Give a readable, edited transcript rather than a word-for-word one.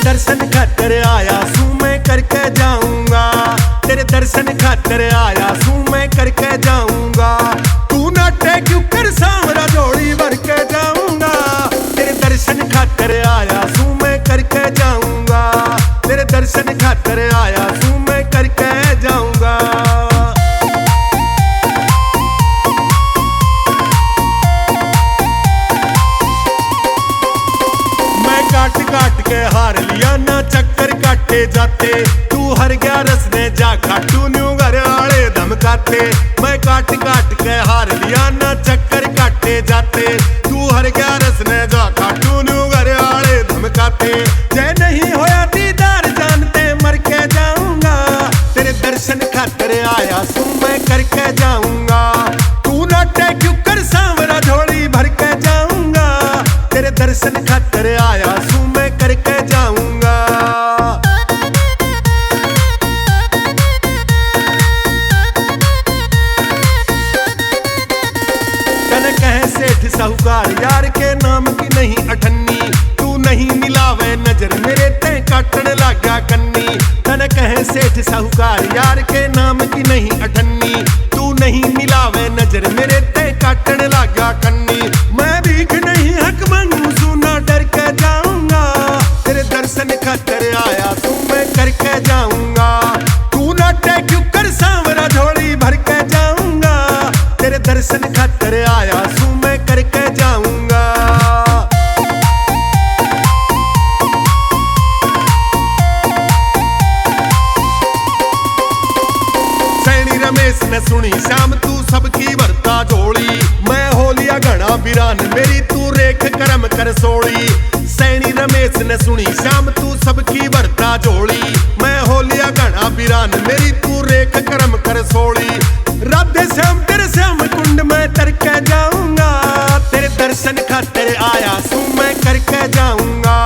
दर्शन खातर आया सू मैं करके जाऊंगा, तेरे दर्शन खातर आया सू मैं करके जाऊंगा। तू नाटे क्यों कर सांवरा झोली भर के जाऊंगा, तेरे दर्शन खातर आया सू मैं करके जाऊंगा, तेरे दर्शन खातर आया सू मैं करके जाऊंगा। काट काट के हार लिया ना चक्कर काटे जाते, तू हर गया रसने जा खाटू न्यू घर आले धमकाते। मैं काट काट के हार लिया ना चक्कर काटे जाते, तू हर गया रसने जा खाटू न्यू घर आले धमकाते। जय नहीं होया दीदार जानते मर के जाऊंगा, तेरे दर्शन खातर आया सू मैं करके जाऊंगा। तू नाटे क्यों कर सांवरा झोली भर के जाऊंगा, तेरे दर्शन खातर आया सू मैं करके जाऊंगा। तन कहे सेठ साहूकार यार के नाम की नहीं अठन्नी, तू नहीं मिलावे नजर मेरे ते काटने लगा कन्नी। तन कहे सेठ साहूकार यार के नाम की नहीं अठन्नी, तू नहीं मिलावे नजर मेरे ते काटने लगा कन्नी। मैं भीख नहीं हक मांगू सुना डर के जाऊंगा, तेरे दर्शन खातर आया तू मैं करके जाऊंगा। तू नाटे क्यों कर सांवरा झोली भर के जाऊंगा, तेरे दर्शन खातर आया सू मैं करके जाऊंगा। सैनी रमेश ने सुनी शाम तू सबकी भरता झोली, मैं हो लिया घना बिरान मेरी तू रेख करम कर सोली। सैनी रमेश ने सुनी शाम तू सबकी भरता झोली, मैं हो लिया घना बिरान मेरी तू रेख करम कर सोली। राधे श्याम तेरे श्याम कुंड में तरके जाऊंगा, तेरे दर्शन खातर आया सू मैं करके जाऊंगा।